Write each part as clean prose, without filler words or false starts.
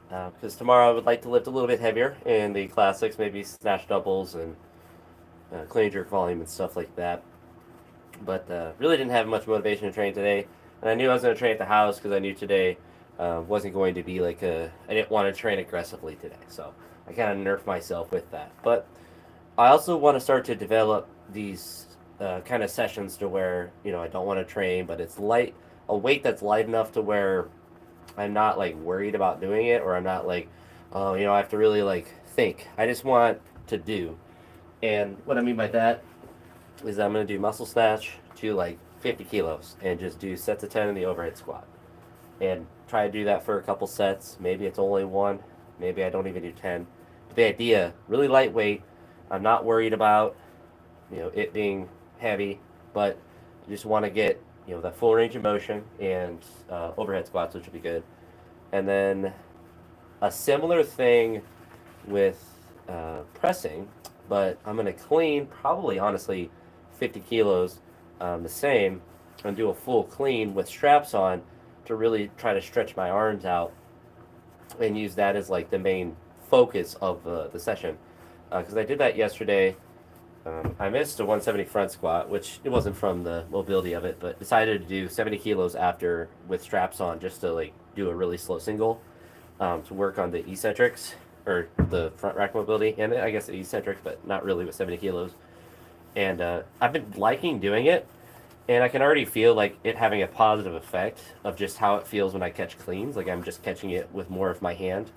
because tomorrow I would like to lift a little bit heavier in the classics, maybe snatch doubles and clean jerk volume and stuff like that. But really didn't have much motivation to train today, and I knew I was going to train at the house because I knew today wasn't going to be like a. I didn't want to train aggressively today, so I kind of nerfed myself with that. But I also want to start to develop these kind of sessions to where I don't want to train, but it's light, a weight that's light enough to where I'm not like worried about doing it, or I'm not like, oh, I have to really like think. I just want to do. And what I mean by that is I'm gonna do muscle snatch to like 50 kilos and just do sets of 10 in the overhead squat, and try to do that for a couple sets. Maybe it's only one, maybe I don't even do 10. But the idea, really lightweight. I'm not worried about it being heavy, but I just want to get that full range of motion and overhead squats, which would be good. And then a similar thing with pressing, but I'm gonna clean probably honestly 50 kilos, the same, and do a full clean with straps on to really try to stretch my arms out and use that as like the main focus of the session. Because I did that yesterday. I missed a 170 front squat, which it wasn't from the mobility of it, but decided to do 70 kilos after with straps on just to like do a really slow single, to work on the eccentrics or the front rack mobility, and I guess the eccentric, but not really with 70 kilos. And I've been liking doing it, and I can already feel like it having a positive effect of just how it feels when I catch cleans. Like I'm just catching it with more of my hand.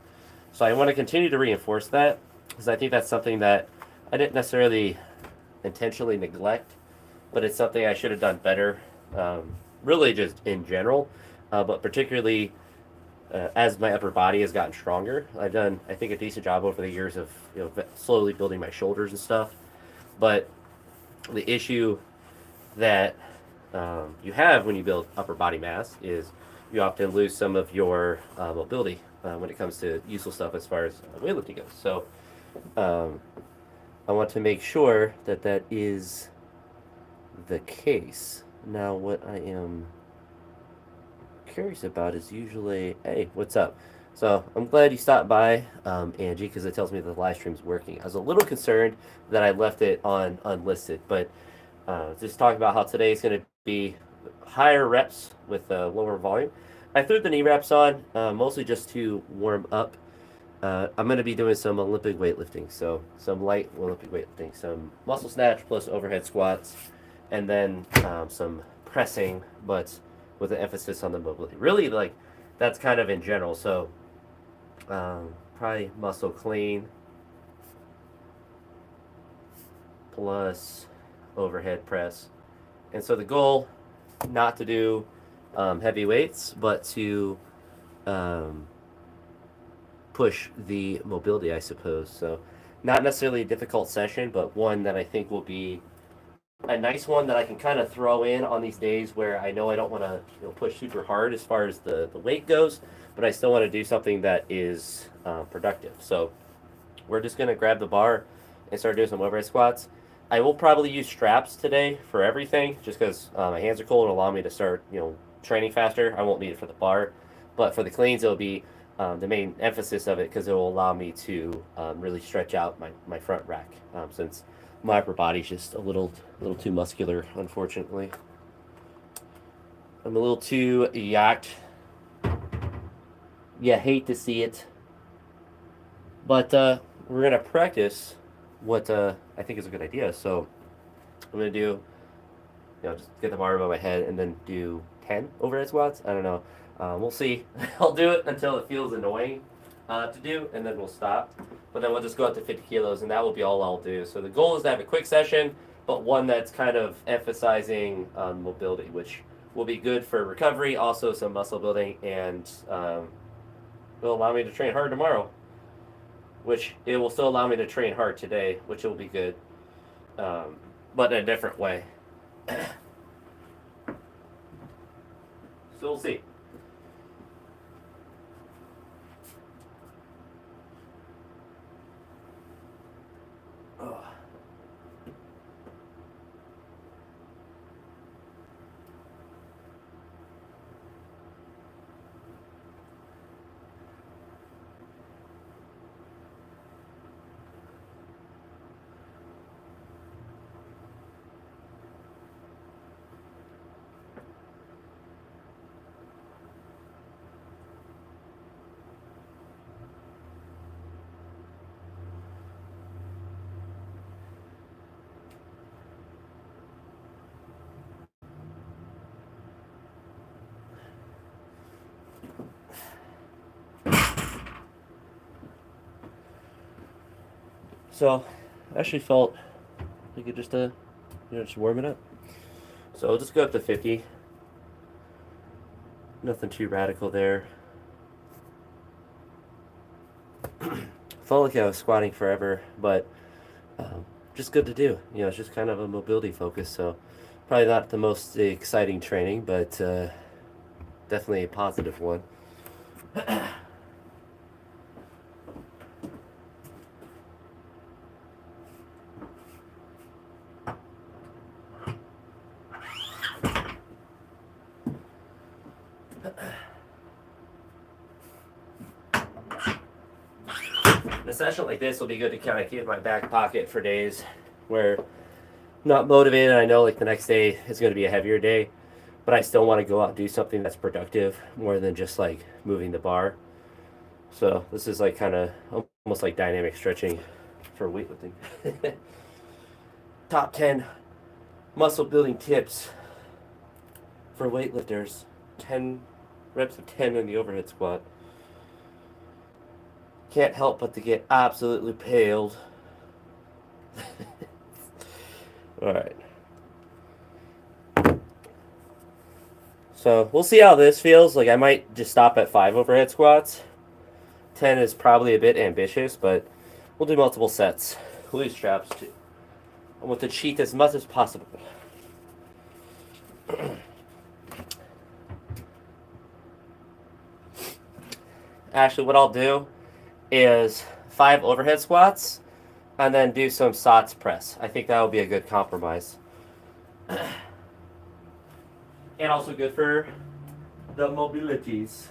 So I want to continue to reinforce that because I think that's something that I didn't necessarily intentionally neglect, but it's something I should have done better. Really, just in general, but particularly as my upper body has gotten stronger. I've done, I think, a decent job over the years of slowly building my shoulders and stuff. But the issue that you have when you build upper body mass is you often lose some of your mobility when it comes to useful stuff as far as weightlifting goes. So um, I want to make sure that that is the case. Now, what I am curious about is usually, hey, what's up? So I'm glad you stopped by, Angie, because it tells me that the live stream's working. I was a little concerned that I left it on unlisted, but just talking about how today is going to be higher reps with lower volume. I threw the knee wraps on mostly just to warm up. I'm going to be doing some Olympic weightlifting, so some light Olympic weightlifting, some muscle snatch plus overhead squats, and then some pressing, but with an emphasis on the mobility. Really, like that's kind of in general. So probably muscle clean plus overhead press, and so the goal not to do heavy weights, but to um, push the mobility, I suppose. So, not necessarily a difficult session, but one that I think will be a nice one that I can kind of throw in on these days where I know I don't want to push super hard as far as the weight goes, but I still want to do something that is productive. So, we're just going to grab the bar and start doing some overhead squats. I will probably use straps today for everything just because my hands are cold and allow me to start, training faster. I won't need it for the bar, but for the cleans, it'll be the main emphasis of it because it will allow me to really stretch out my front rack since my upper body's just a little too muscular, unfortunately. I'm a little too yacked. Yeah, hate to see it, but we're gonna practice what I think is a good idea. So I'm gonna do, just get the bar above my head and then do 10 overhead squats. I don't know. We'll see. I'll do it until it feels annoying to do, and then we'll stop. But then we'll just go up to 50 kilos, and that will be all I'll do. So the goal is to have a quick session, but one that's kind of emphasizing mobility, which will be good for recovery, also some muscle building, and will allow me to train hard tomorrow, which it will still allow me to train hard today, which will be good, but in a different way. So we'll see. Oh. So I actually felt like it just just warm it up. So I'll just go up to 50. Nothing too radical there. Felt like I was squatting forever, but just good to do. It's just kind of a mobility focus, so probably not the most exciting training, but definitely a positive one. A session like this will be good to kind of keep in my back pocket for days where I'm not motivated. I know like the next day is going to be a heavier day, but I still want to go out and do something that's productive more than just like moving the bar. So this is like kind of almost like dynamic stretching for weightlifting. Top 10 muscle building tips for weightlifters. 10 reps of 10 in the overhead squat. Can't help but to get absolutely paled. Alright. So we'll see how this feels. Like I might just stop at 5 overhead squats. 10 is probably a bit ambitious, but we'll do multiple sets. We'll use straps too. I want to cheat as much as possible. Actually, what I'll do is 5 overhead squats and then do some SOTS press. I think that will be a good compromise. And also good for the mobilities.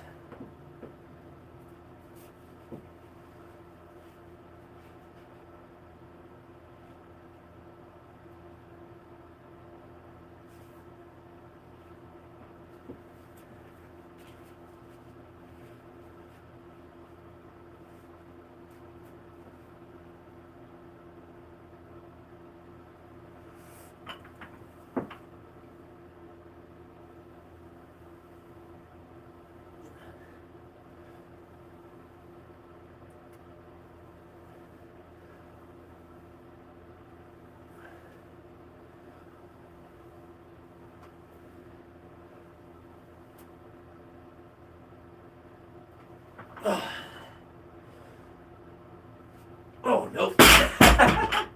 Oh, nope. I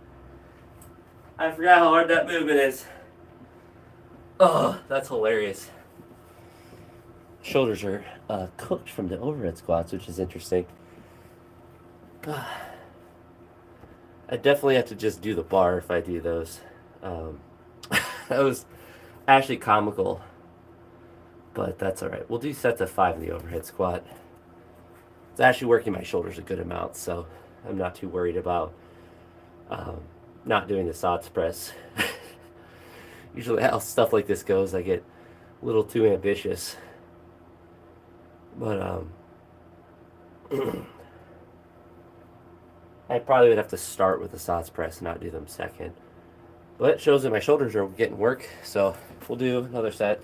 forgot how hard that movement is. Oh, that's hilarious. Shoulders are cooked from the overhead squats, which is interesting. I definitely have to just do the bar if I do those. That was actually comical, but that's all right. We'll do sets of 5 in the overhead squat. It's actually working my shoulders a good amount, so I'm not too worried about not doing the SOTS press. Usually how stuff like this goes, I get a little too ambitious. But I probably would have to start with the SOTS press and not do them second. But it shows that my shoulders are getting work, so we'll do another set.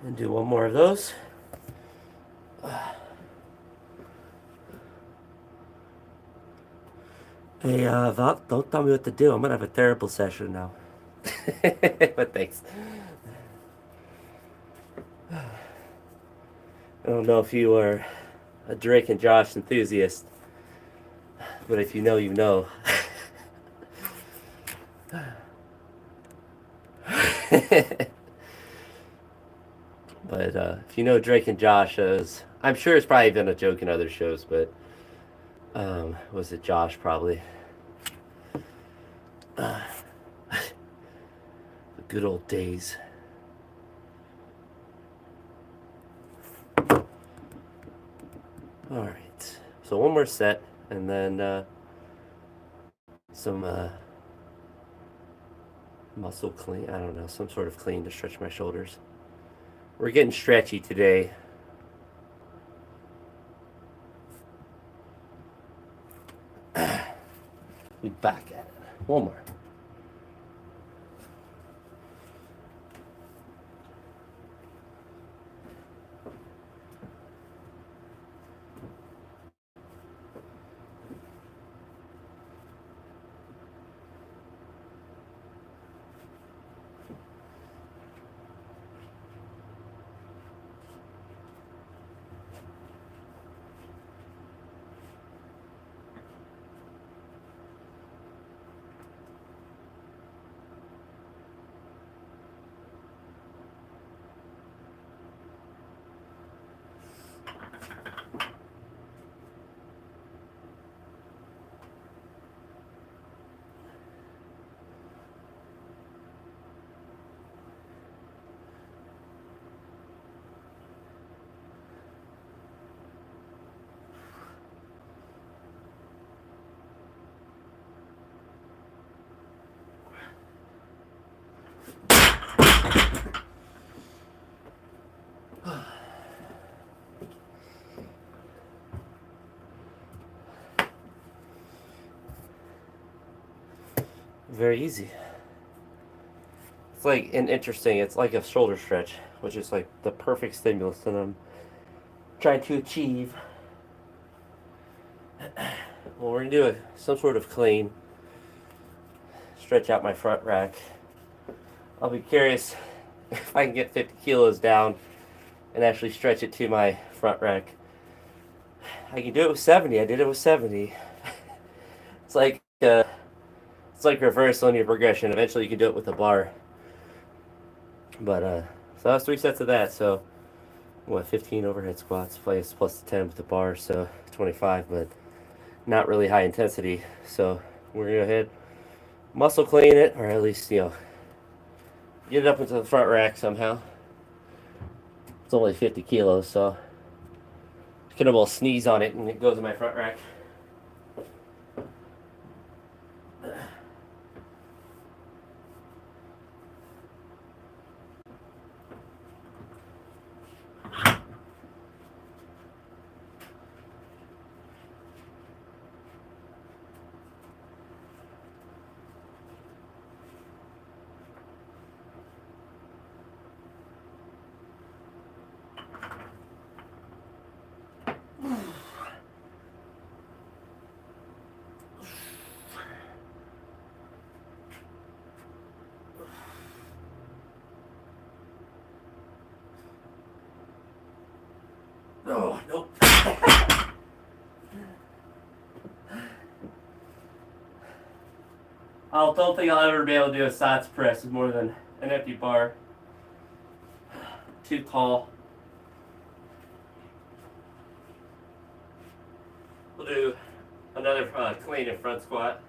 And do one more of those. Hey, Val, don't tell me what to do. I'm gonna have a terrible session now. But thanks. I don't know if you are a Drake and Josh enthusiast, but if you know, you know. But if you know Drake and Josh, I'm sure it's probably been a joke in other shows, but was it Josh probably? The good old days. All right. So one more set, and then some muscle clean. I don't know, some sort of clean to stretch my shoulders. We're getting stretchy today. We back at it. One more. Very easy. It's like an interesting. It's like a shoulder stretch, which is like the perfect stimulus that I'm trying to achieve. Well, we're gonna do some sort of clean. Stretch out my front rack. I'll be curious if I can get 50 kilos down and actually stretch it to my front rack. I can do it with 70. I did it with 70. It's like it's like reverse linear progression. Eventually, you can do it with a bar. But so that was 3 sets of that. So what, 15 overhead squats plus 10 with the bar, so 25. But not really high intensity. So we're gonna go ahead, muscle clean it, or at least get it up into the front rack somehow. It's only 50 kilos, so I can almost sneeze on it and it goes in my front rack. Oh, nope. I don't think I'll ever be able to do a sides press with more than an empty bar. Too tall. We'll do another clean and front squat.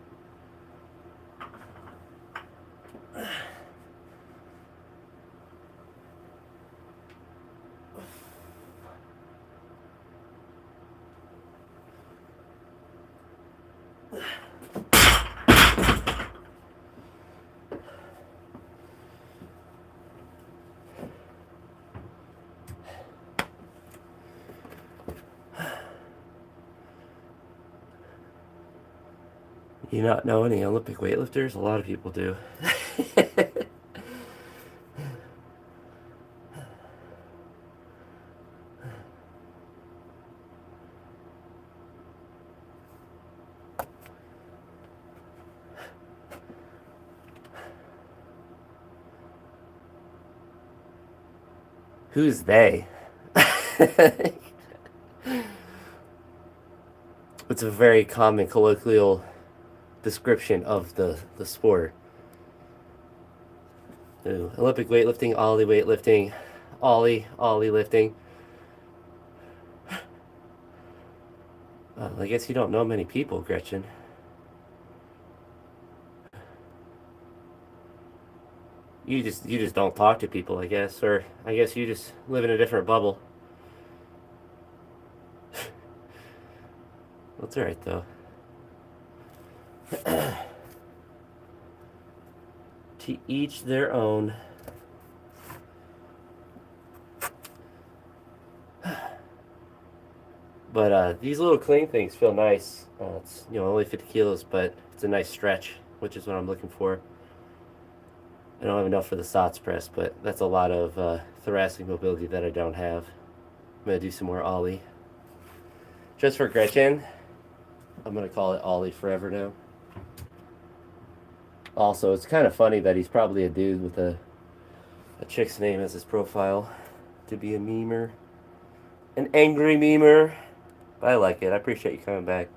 You not know any Olympic weightlifters? A lot of people do. Who's they? It's a very common colloquial description of the sport. Ooh, Olympic weightlifting, Ollie weightlifting, Ollie lifting. I guess you don't know many people, Gretchen. You just don't talk to people, I guess, or I guess you just live in a different bubble. That's all right though. To each their own. But these little clean things feel nice. It's only 50 kilos, but it's a nice stretch, which is what I'm looking for. I don't have enough for the SOTS press, but that's a lot of thoracic mobility that I don't have. I'm gonna do some more Ollie. Just for Gretchen, I'm gonna call it Ollie forever now. Also, it's kind of funny that he's probably a dude with a chick's name as his profile to be a memer, an angry memer. But I like it. I appreciate you coming back.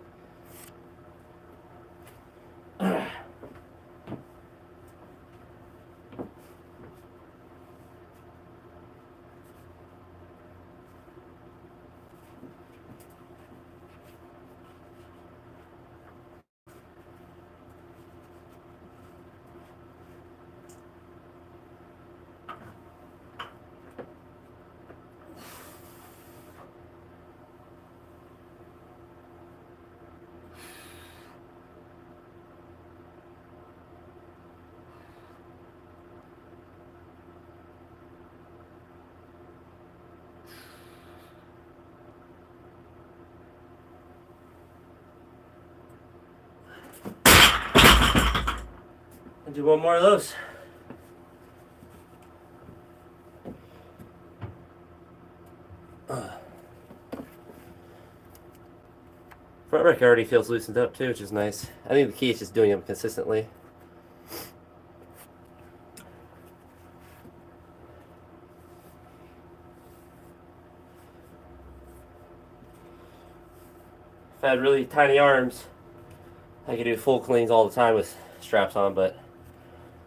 I'll do one more of those. Front rack already feels loosened up too, which is nice. I think the key is just doing them consistently. If I had really tiny arms, I could do full cleans all the time with straps on, but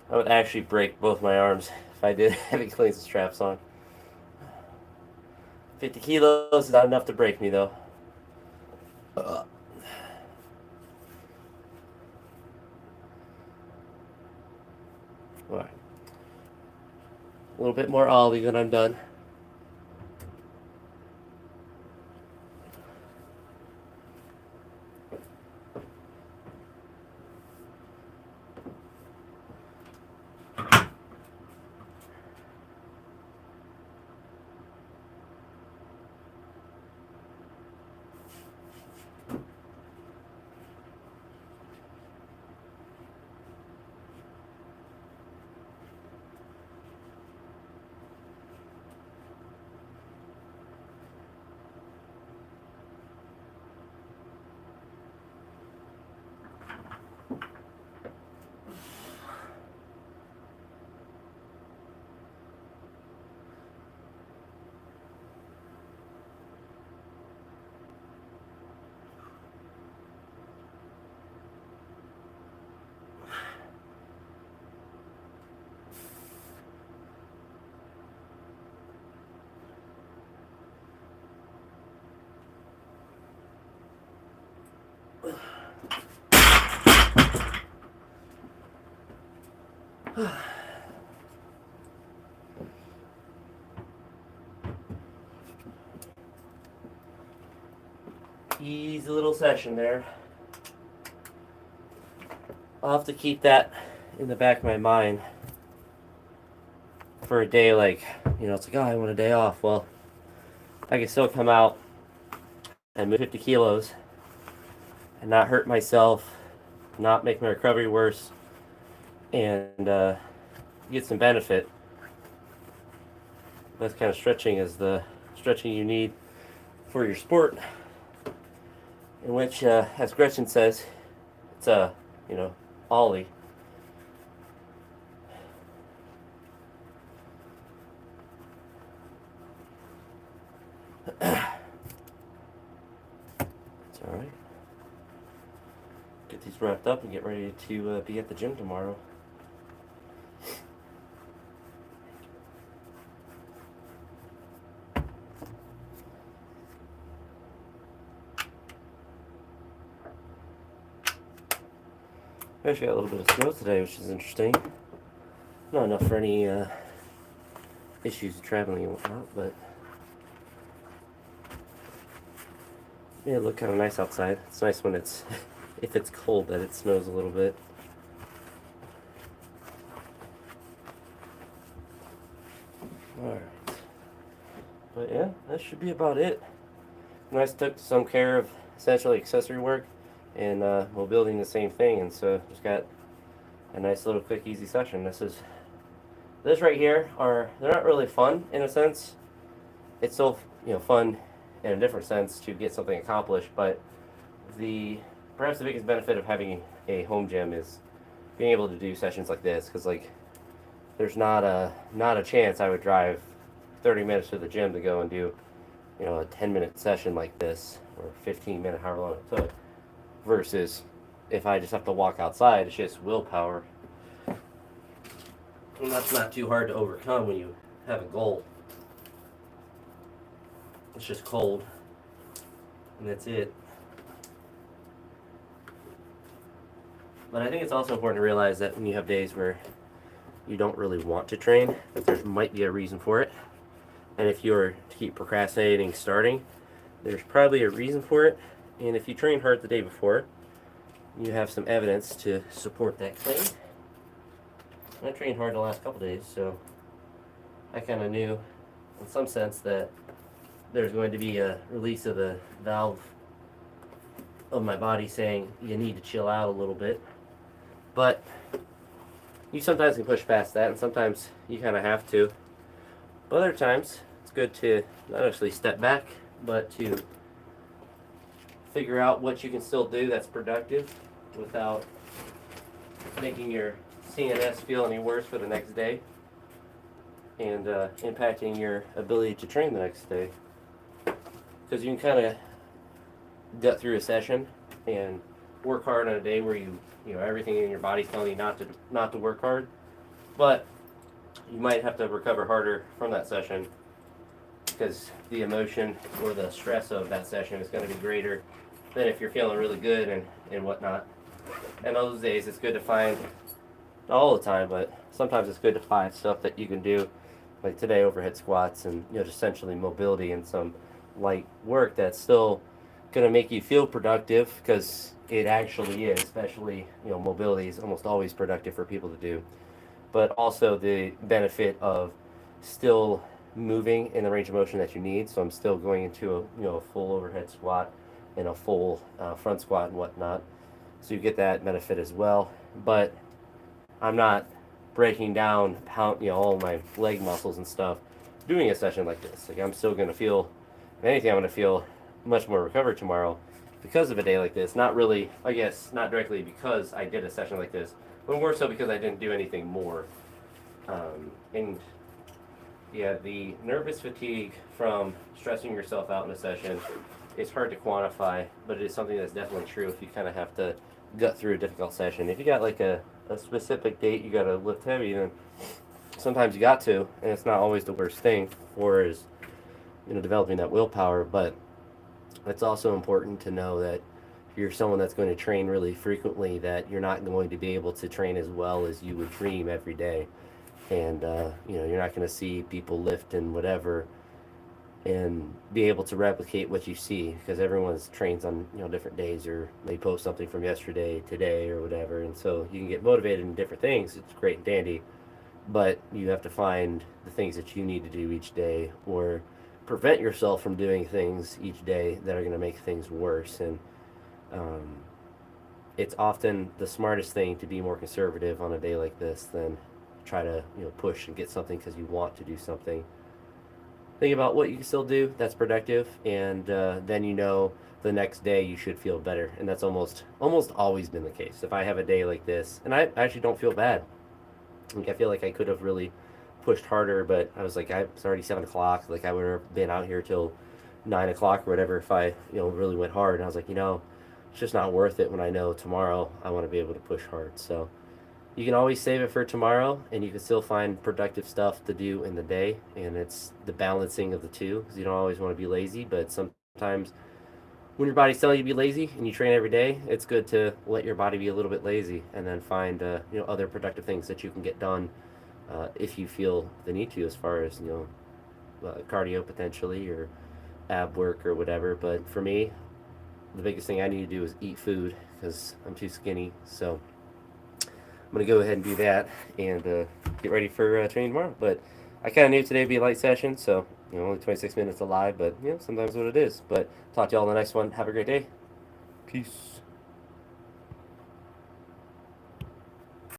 I would actually break both my arms if I did heavy cleans with straps on. 50 kilos is not enough to break me though. Alright. A little bit more Ollie, then I'm done. Easy little session there. I'll have to keep that in the back of my mind for a day like, it's like, oh, I want a day off. Well, I can still come out and move 50 kilos and not hurt myself, not make my recovery worse, and get some benefit. That kind of stretching is the stretching you need for your sport, in which, as Gretchen says, it's a, Ollie. All right. Get these wrapped up and get ready to be at the gym tomorrow. We actually got a little bit of snow today, which is interesting. Not enough for any issues traveling and whatnot, but yeah, it looked kind of nice outside. It's nice when it's, if it's cold, that it snows a little bit. Alright. But yeah, that should be about it. Nice, took some care of essentially accessory work and mobility in the same thing, and so just got a nice little quick easy session. This right here they're not really fun in a sense. It's still fun in a different sense to get something accomplished, but perhaps the biggest benefit of having a home gym is being able to do sessions like this, because like there's not a chance I would drive 30 minutes to the gym to go and do a 10-minute session like this, or 15-minute, however long it took, versus if I just have to walk outside. It's just willpower, and that's not too hard to overcome when you have a goal. It's just cold, and that's it. But I think it's also important to realize that when you have days where you don't really want to train, that there might be a reason for it. And if you're to keep procrastinating starting, there's probably a reason for it. And if you train hard the day before, you have some evidence to support that claim. I trained hard the last couple days, so I kind of knew in some sense that there's going to be a release of the valve of my body saying you need to chill out a little bit. But you sometimes can push past that, and sometimes you kind of have to. But other times, it's good to not actually step back, but to figure out what you can still do that's productive without making your CNS feel any worse for the next day and impacting your ability to train the next day. Because you can kind of gut through a session and work hard on a day where you everything in your body's telling you not to work hard, but you might have to recover harder from that session because the emotion or the stress of that session is going to be greater than if you're feeling really good and whatnot. And those days, it's good to find, not all the time, but sometimes it's good to find stuff that you can do, like today, overhead squats and just essentially mobility and some light work that's still going to make you feel productive, because it actually is. Especially mobility is almost always productive for people to do, but also the benefit of still moving in the range of motion that you need. So I'm still going into a full overhead squat and a full front squat and whatnot, so you get that benefit as well. But I'm not breaking down all my leg muscles and stuff doing a session like this. Like, I'm still going to feel, if anything, I'm going to feel much more recovered tomorrow because of a day like this. Not really, I guess, not directly because I did a session like this, but more so because I didn't do anything more. And yeah, the nervous fatigue from stressing yourself out in a session is hard to quantify, but it is something that's definitely true if you kind of have to gut through a difficult session. If you got like a specific date you got to lift heavy, then sometimes you got to, and it's not always the worst thing for is developing that willpower. But it's also important to know that if you're someone that's going to train really frequently, that you're not going to be able to train as well as you would dream every day. And you're not going to see people lift and whatever and be able to replicate what you see, because everyone's trains on different days, or they post something from yesterday, today, or whatever. And so you can get motivated in different things. It's great and dandy, but you have to find the things that you need to do each day, or prevent yourself from doing things each day that are going to make things worse. And it's often the smartest thing to be more conservative on a day like this than try to push and get something because you want to do something. Think about what you can still do that's productive, and then the next day you should feel better. And that's almost always been the case. If I have a day like this, and I actually don't feel bad. Like, I feel like I could have really pushed harder, but I was like, it's already 7 o'clock. Like, I would have been out here till 9 o'clock, and I feel like I could have really pushed harder, but I was like, I feel like I could have really pushed harder, but I was like, I already spent 2 hours 9 o'clock or whatever if I really went hard. And I was like, it's just not worth it when I know tomorrow I want to be able to push hard. So you can always save it for tomorrow, and you can still find productive stuff to do in the day. And it's the balancing of the two, because you don't always want to be lazy, but sometimes when your body's telling you to be lazy and you train every day, it's good to let your body be a little bit lazy and then find other productive things that you can get done if you feel the need to, as far as cardio potentially or ab work or whatever. But for me, the biggest thing I need to do is eat food because I'm too skinny. So I'm gonna go ahead and do that and get ready for training tomorrow. But I kind of knew today would be a light session, so only 26 minutes alive, but sometimes what it is. But talk to y'all in the next one. Have a great day. Peace.